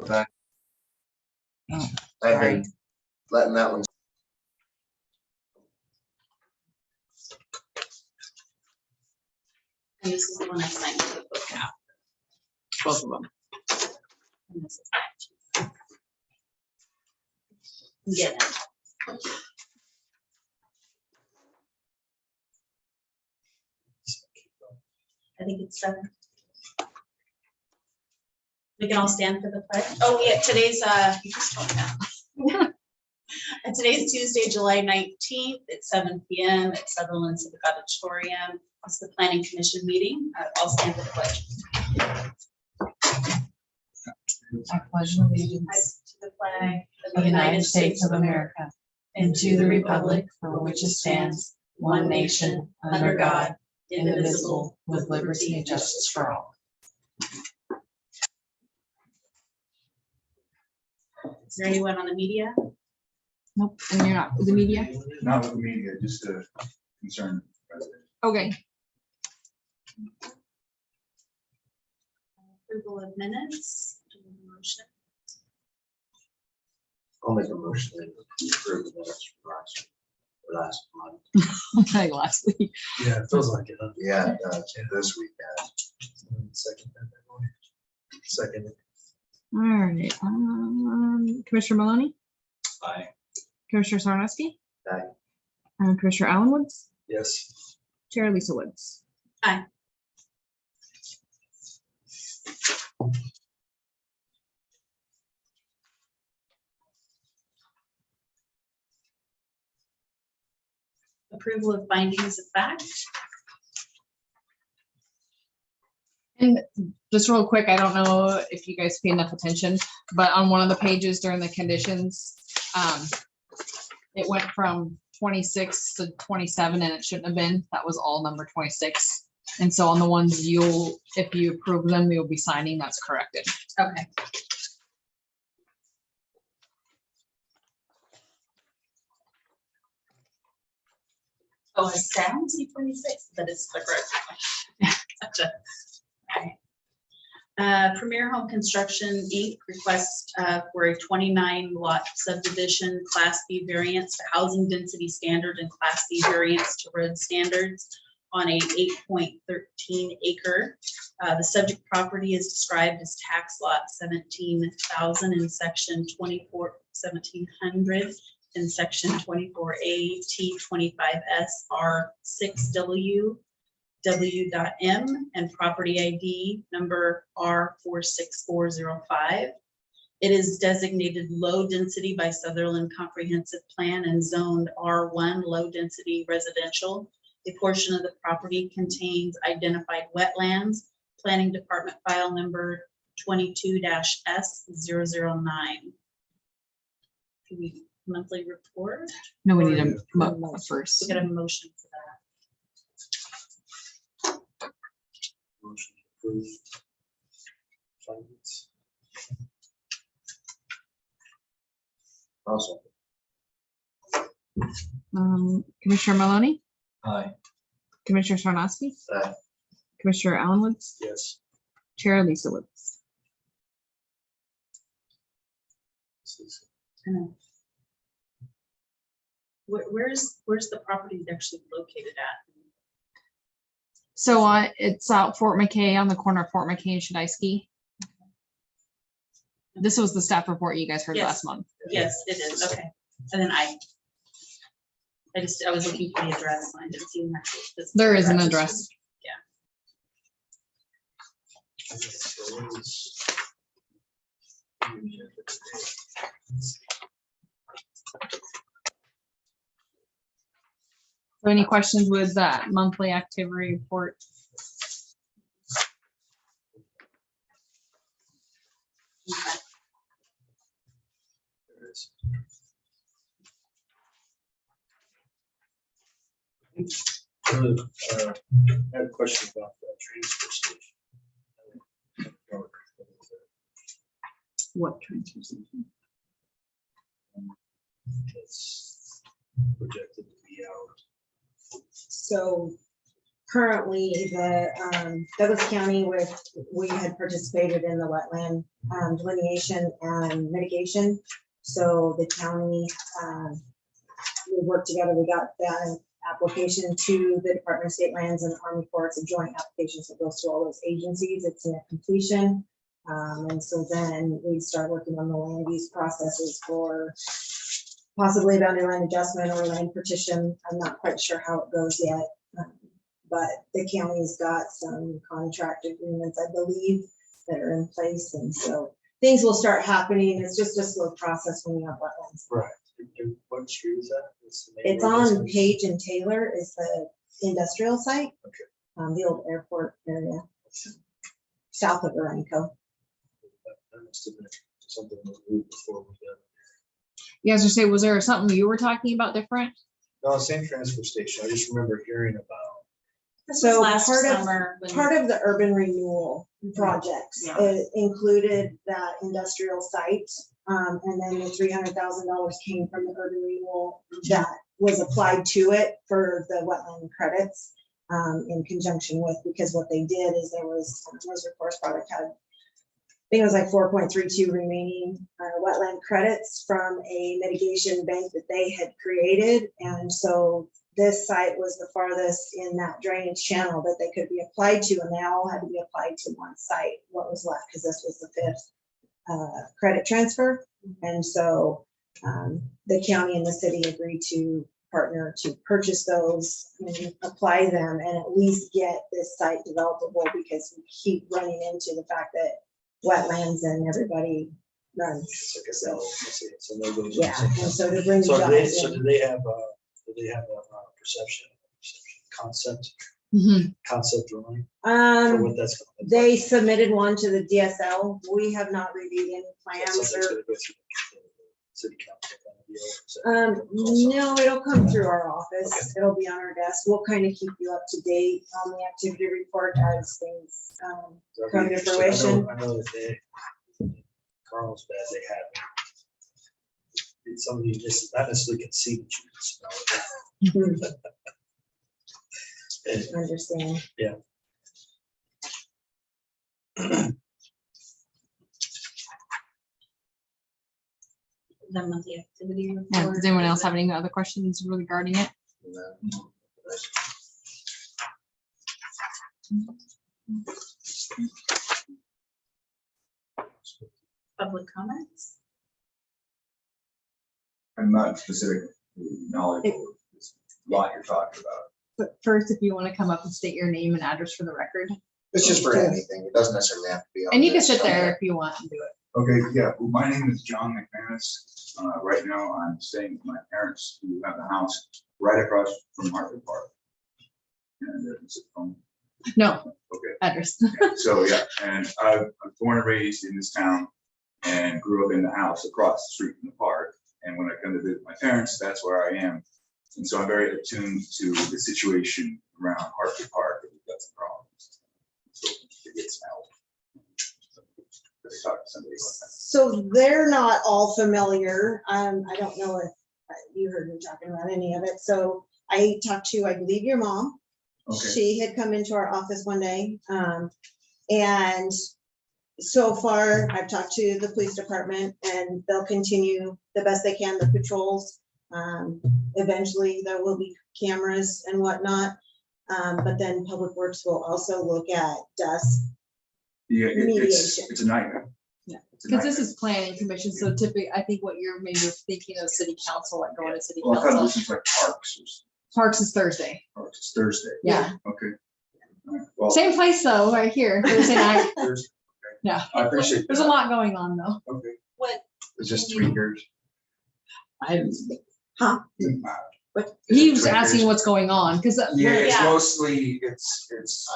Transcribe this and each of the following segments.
I've Sorry. been letting that one. And this is the one I signed for the book out. Both of them. And this is that. Yeah. I think it's 7. We can all stand for the pledge. Oh yeah, today's you just told me that. And today's Tuesday, July 19th at 7 p.m. at Sutherlin Civic Auditorium. It's the Planning Commission meeting. I'll stand for the pledge. I pledge allegiance To the flag of the United States of America and to the republic for which it stands, one nation, under God, indivisible, with liberty and justice for all. Is there anyone on the media? Nope, and you're not with the media? Not with the media, just a concerned resident. Okay. Approval of minutes. Do we have a motion? I'll make a motion to approve the minutes from last month. Like last week. Yeah, it feels like it. Huh? Yeah, this week. Second. Second. All right. Commissioner Maloney, Aye. Commissioner Sarnoski, Aye. and Commissioner Allen Woods, Yes. Chair Lisa Woods. Aye. Approval of findings of fact. And just real quick, I don't know if you guys pay enough attention, but on one of the pages during the conditions, it went from 26 to 27 and it shouldn't have been. That was all number 26. And so on the ones if you approve them, you'll be signing, that's corrected. Okay. Oh, it sounds like 26, but it's the correct one. Gotcha. Alright. Premier Home Construction Inc. requests for a 29 lot subdivision Class B variance to housing density standard and Class B variance to road standards on a 8.13 acre. The subject property is described as tax lot 17,000 in section 1700 in section 24A T25S R6W W.M and property ID number R46405. It is designated low density by Sutherlin Comprehensive Plan and zoned R1 low density residential. A portion of the property contains identified wetlands. Planning Department file number 22-S009. Monthly report. No, we need a mo first. We got a motion for that. Motion approved. Findings. Also. Commissioner Maloney, Aye. Commissioner Sarnoski, Aye. Commissioner Allen Woods, Yes. Chair Lisa Woods. Where's the property actually located at? So it's out Fort McKay on the corner of Fort McKay and Shadysky. This was the staff report you guys heard Yes. last month. Yes, it is. Okay. And then I was looking for the address. And I didn't see an actual physical There is an address. So any questions with that monthly activity report? There is. I had a question about the transfer station. What transfer station? It's projected to be out. So currently the Douglas County we had participated in the wetland delineation and mitigation. So the county, we worked together, we got that application to the Department of State Lands and Army Corps. It's a joint application, so it goes to all those agencies. It's near completion. And so then we start working on the land use processes for possibly boundary line adjustment or land partition. I'm not quite sure how it goes yet. But the county's got some contract agreements, I believe, that are in place. And so things will start happening. It's just a slow process when you have wetlands. Right. And what street is that? What's the name It's of on this? Page and Taylor is the industrial site. Okay. The old airport area, south of Aranco. That must have been something that we moved before we did. Yeah, as I say, was there something you were talking about different? No, same transfer station. I just remember hearing about. This So was last part of- summer. when- Part of the urban renewal projects Yeah. it included that industrial site. And then the $300,000 came from the urban renewal that was applied to it for the wetland credits in conjunction with, because what they did is there was, Reservoir Forest Product had, I think it was like 4.32 remaining wetland credits from a mitigation bank that they had created. And so this site was the farthest in that drainage channel that they could be applied to, and they all had to be applied to one site, what was left, because this was the fifth credit transfer. And so the county and the city agreed to partner to purchase those and apply them and at least get this site developable, because we keep running into the fact that wetlands and everybody runs. It's like a cell. It's a no-go zone. Yeah, and so to bring the So jobs do in. they have a perception concept drawing for what that's going to look They like? submitted one to the DSL. We have not reviewed any That's plans something that's or, gonna go through the city council kind of deal, is that- no, it'll come through our office. It'll be on our desk. We'll kind of keep you up to date on the activity report as things That'd be come to interesting. fruition. I know that Carlsbad, they have it's something you just not necessarily can see, but you can smell it. And Understand. The monthly activity Yeah, report. does anyone else have any other questions regarding it? And then, Public comments? I'm not specific knowledgeable of this lot you're talking about. But first, if you want to come up and state your name and address for the record, It's just for anything. It doesn't necessarily have to be. on and you can this. sit there if you want and do it. Okay, yeah, well, my name is John McManus. Right now, I'm staying with my parents who have a house right across from Hartford Park. And it's a phone. No, Okay, address. so yeah, and I was born and raised in this town and grew up in the house across the street from the park. And when I come to visit my parents, that's where I am. And so I'm very attuned to the situation around Hartford Park, and we've got some problems. So it gets out. So, talk to somebody about that. So they're not all familiar. I don't know if you heard me talking about any of it. So I talked to, I believe, your mom. Okay, She had come into our office one day. And so far, I've talked to the police department and they'll continue the best they can, the patrols. Eventually there will be cameras and whatnot. But then Public Works will also look at dust. yeah, Mediation. it's a nightmare. Yeah, It's a because this nightmare. is planning commission, so typically, I think what you're maybe thinking of city council, like going to city Well, I thought council. this was like Parks Parks is Thursday. or it's Thursday. Yeah, Okay. All right. Well, same place though, right here, Thursday night. Thursday. Yeah. I appreciate There's a that. lot going on though. Okay. What, It's just tweakers. He was asking what's going on, because Yeah, it's Yeah. mostly, it's,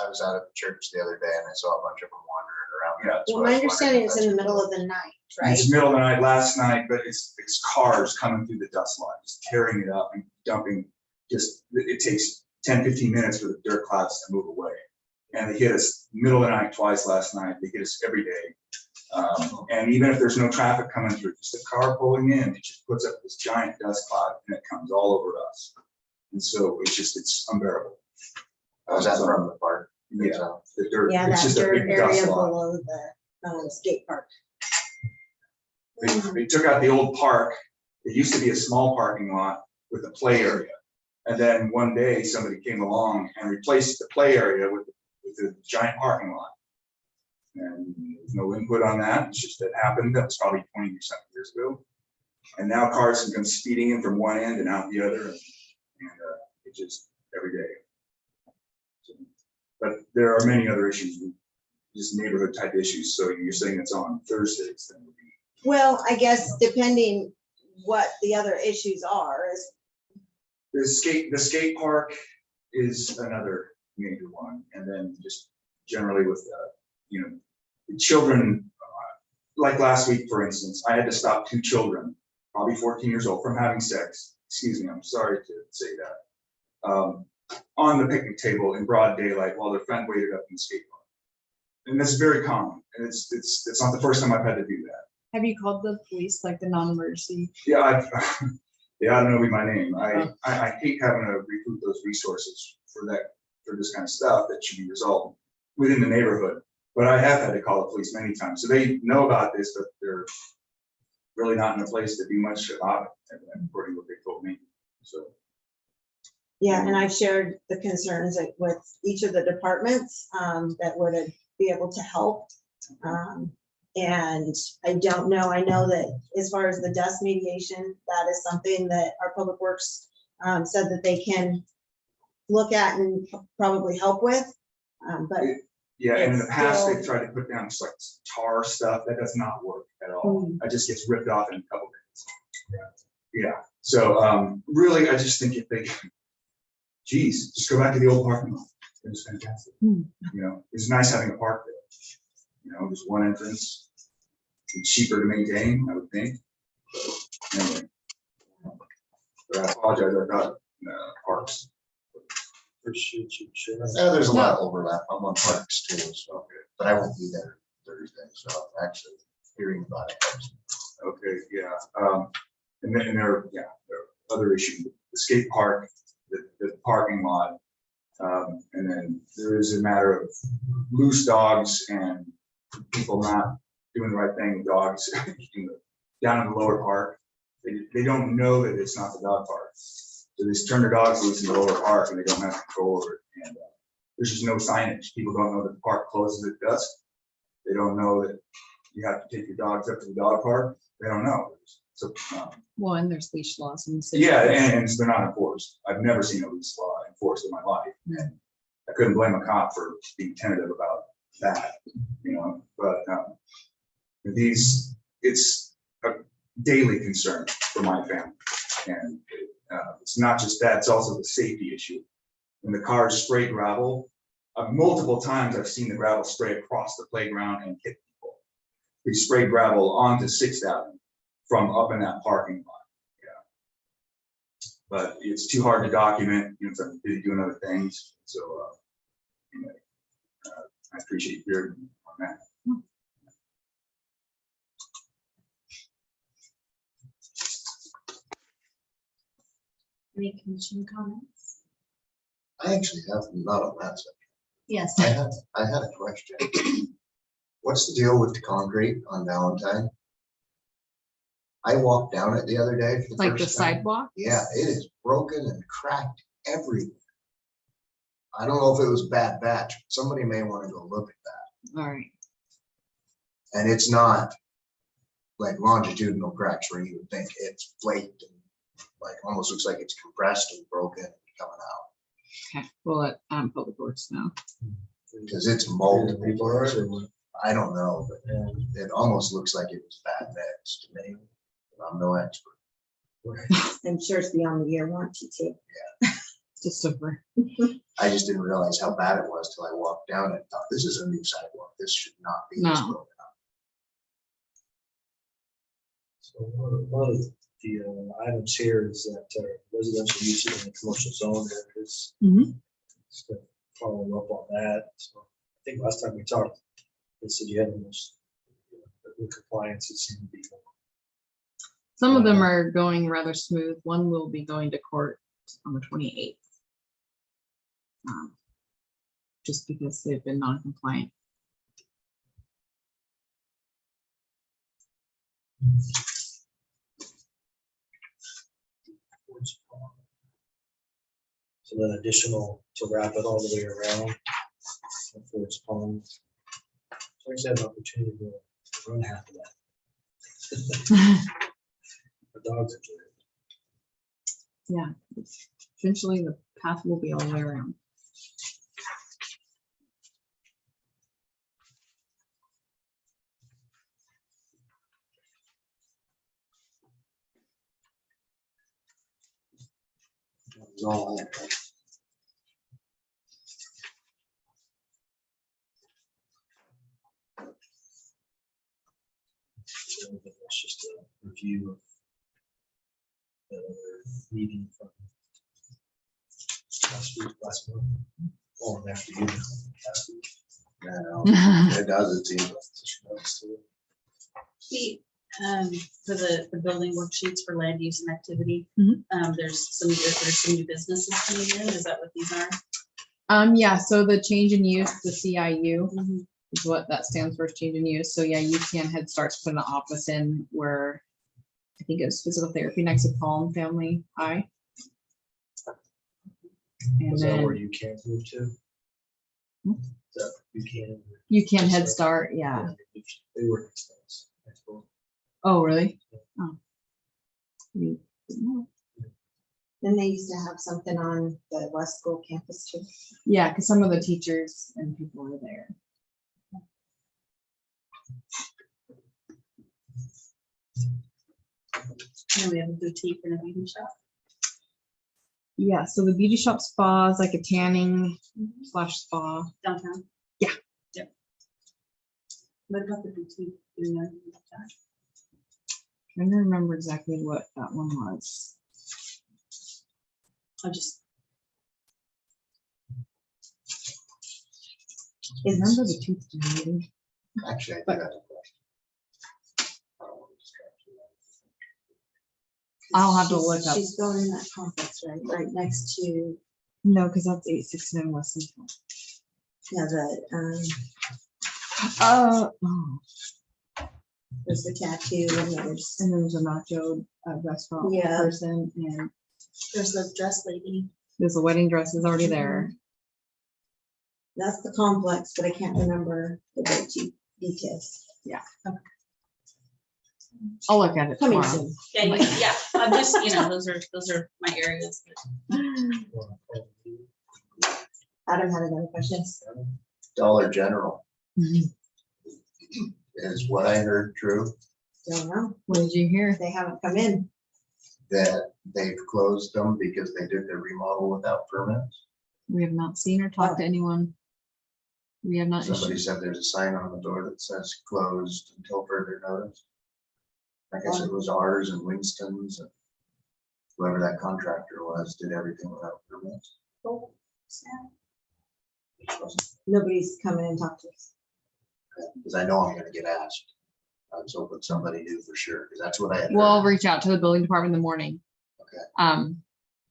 I was out at the church the other day and I saw a bunch of them wandering around. Yeah. That's Well, what I my was understanding wondering if is in the that's middle what of the night, right? It's middle of the night, last night, but it's cars coming through the dust line, just tearing it up and dumping. Just, it takes 10, 15 minutes for the dirt clouds to move away. And they hit us middle of the night twice last night. They hit us every day. And even if there's no traffic coming through, just a car pulling in, it just puts up this giant dust cloud and it comes all over us. And so it's unbearable. Was that from the park? Yeah, So, the dirt, Yeah, it's that just a dirt big dust area lot. below the skate park. They took out the old park. It used to be a small parking lot with a play area. And then one day, somebody came along and replaced the play area with a giant parking lot. And there's no input on that, it's just that happened, that was probably 20 or something years ago. And now cars can come speeding in from one end and out the other, and it just every day. So, but there are many other issues, just neighborhood type issues, so you're saying it's on Thursdays, then would be. Well, I guess depending what the other issues are is, The skate park is another major one, and then just generally with, the children, like last week, for instance, I had to stop 2 children, probably 14 years old, from having sex. Excuse me, I'm sorry to say that. On the picnic table in broad daylight while their friend waited up in the skate park. And that's very common, and it's not the first time I've had to do that. Have you called the police, like the non-emergency? Yeah, yeah, I don't know my name. I hate having to recruit those resources for this kind of stuff that should be resolved within the neighborhood. But I have had to call the police many times, so they know about this, but they're really not in a place to do much about it, according to what they told me. So. yeah, and I've shared the concerns with each of the departments that would be able to help. And I don't know, I know that as far as the dust mediation, that is something that our public works said that they can look at and probably help with. But Yeah, and in the It's past, still- they've tried to put down just like tar stuff, that does not work at all. It just gets ripped off in a couple days. Yeah, so really, I just think if they, geez, just go back to the old parking lot. It was fantastic. It's nice having a park there. Just one entrance. It's cheaper to maintain, I would think. Anyway. But I apologize, I got parks. Appreciate you sharing. yeah, there's a lot of overlap. I'm on parks too, so, but I won't be there Thursday, so actually hearing about it helps. Okay, yeah. And then there are other issues, the skate park, the parking lot. And then there is a matter of loose dogs and people not doing the right thing with dogs down in the lower park. They don't know that it's not the dog park. So they just turn their dogs loose in the lower park and they don't have control over it. And there's just no signage. People don't know that the park closes at dusk. They don't know that you have to take your dogs up to the dog park. They don't know. So, Well, and there's leash laws in the city. yeah, and they're not enforced. I've never seen a leash law enforced in my life. And I couldn't blame a cop for being tentative about that, but it's a daily concern for my family. And it's not just that, it's also the safety issue. When the cars spray gravel, multiple times I've seen the gravel spray across the playground and hit people. We spray gravel onto 6th Avenue from up in that parking lot. Yeah. But it's too hard to document, so I'm busy doing other things. So anyway, I appreciate your on that. Any commission comments? I actually have not on that subject. Yes. I had a question. What's the deal with the concrete on Valentine? I walked down it the other day for the Like the first time. sidewalk? Yeah, it is broken and cracked everywhere. I don't know if it was a bad batch. Somebody may want to go look at that. All right. And it's not like longitudinal cracks where you would think it's flaked and like almost looks like it's compressed and broken and coming out. Okay. We'll let Public Works know. Because it's multiple places. I don't know, but it almost looks like it was bad mix to me. I'm no expert. I'm sure it's beyond the year warranty too. Just over. I just didn't realize how bad it was till I walked down it and thought, this is a new sidewalk. This should not be this No. broken up. So one of the items here is that residential use in the commercial zone areas. Just to follow up on that. So I think last time we talked, they said you had the most compliance. It seemed to be more. Some of them are going rather smooth. One will be going to court on the 28th. just because they've been non-compliant. So then additional to wrap it all the way around. Ford's Pond. So I just had an opportunity to run half of that. The dogs enjoy it. Yeah, eventually the path will be all the way around. That was all I had. So that's just a review of the other meeting from last month. Oh, and after you, last week. Yeah, no, it does, it seems. For the building worksheets for land use and activity, Mhm. there's some new businesses coming in. Is that what these are? Yeah, so the change in use, the CIU is what that stands for, change in use. So yeah, UCAN Head Start's put an office in where I think it's physical therapy next to Palm Family High. And Is that where then you can't move to? Hmm? Is that you can? UCAN Head Start, yeah. They work expense. I suppose. Oh, really? Oh. And they used to have something on the West School campus too. Yeah, because some of the teachers and people are there. And we have a boutique and a beauty shop Yeah, so the beauty shop spa is like a tanning / spa. downtown. Yeah. Yep. What about the boutique? Do you know anything about that? Trying to remember exactly what that one was. I just, Remember the Tuesday meeting? Actually, I do have a question. I don't want to distract you. I'll have to look up. She's going in that complex, right next to, No, because that's 869 West Central. yeah, Oh. there's the tattoo and there's, And then there's a nacho restaurant Yeah. person, and there's the dress lady. there's a wedding dress is already there. that's the complex, but I can't remember the details. I'll look at it Coming tomorrow. soon. Yeah, I'm just, those are my areas. Adam had another question. Dollar General Mhm. is what I heard true, Don't know. What did you hear? They haven't come in. that they've closed them because they did their remodel without permits. We have not seen or talked to anyone. We have not Somebody issued. said there's a sign on the door that says closed until further notice. I guess it was ours and Winston's and whoever that contractor was, did everything without permits. Oh, snap. Nobody's come in and talked to us. Because I know I'm gonna get asked. I was hoping somebody knew for sure, because that's what I had. We'll heard. reach out to the building department in the morning. Okay.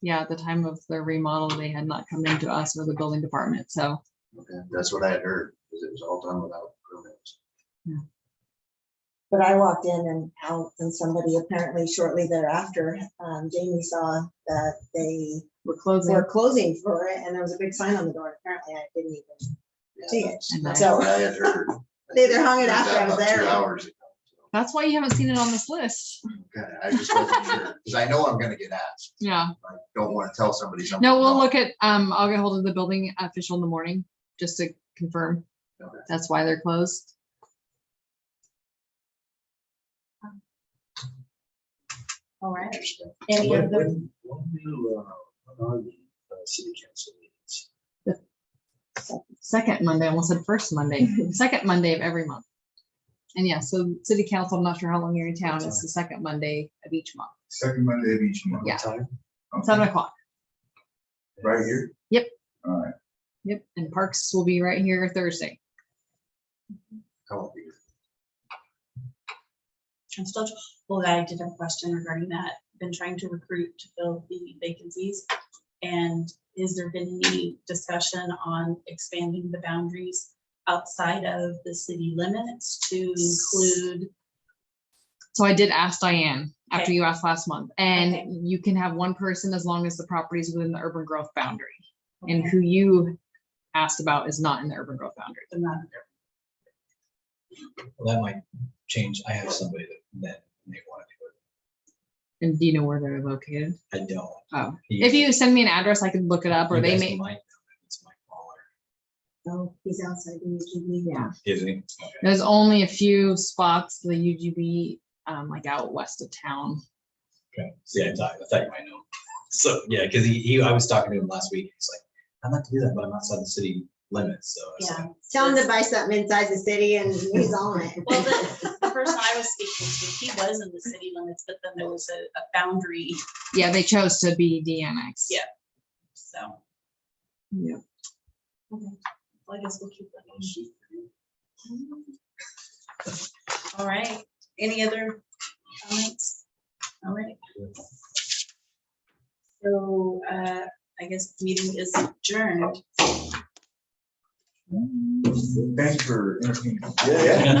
Yeah, at the time of the remodel, they had not come into us or the building department, so. Okay, that's what I had heard, because it was all done without permits. But I walked in and out and somebody apparently shortly thereafter, Jamie saw that they We're closing. were closing for it and there was a big sign on the door. Apparently I didn't even Yeah, see it. that's- And That's So- what I had heard. They either hung it Heard after that I was about 2 there. hours ago. That's why you haven't seen it on this list. Okay, I just wasn't sure, because I know I'm gonna get asked. Yeah. I don't want to tell somebody something. No, we'll wrong. look at, I'll get hold of the building official in the morning, just to confirm. Okay. That's why they're closed. All right. Interesting. Any When other, are the city council meetings? Second Monday, I almost said first Monday, second Monday of every month. And yeah, so city council, I'm not sure how long you're in town, it's the second Monday of each month, Second Monday of each month. Yeah. What time? Okay. 7:00. Right here? Yep. All right. Yep, and Parks will be right here Thursday. I won't be. I'm still, well, I did have a question regarding that. Been trying to recruit to fill the vacancies. And has there been any discussion on expanding the boundaries outside of the city limits to include? So I did ask Diane after Okay. you asked last month, Okay. and you can have one person as long as the property is within the urban growth boundary. And who you asked about is not in the urban growth boundary. The not- Well, that might change. I have somebody that may want to do And do you know where they're located? it. I don't. Oh, He- if you send me an address, I could look it up, or you they guys may. might know him. It's Mike Waller. Oh, he's outside the UGB. Yeah, Is he? Okay. there's only a few spots, the UGB, like out west of town. Okay. See, I thought you might know. So, yeah, because I was talking to him last week. He's like, I'd like to do that, but I'm outside the city limits. So I was Yeah. like, Tell him to buy something inside the city and he's on it. Well, the person I was speaking to, he was in the city limits, but then there was a boundary, Yeah, they chose to be de-annexed. Yeah. so. Yeah. Okay. Well, I guess we'll keep that on sheet. All right, any other comments? All right. So, I guess the meeting is adjourned. Thanks for entertaining. Yeah, yeah.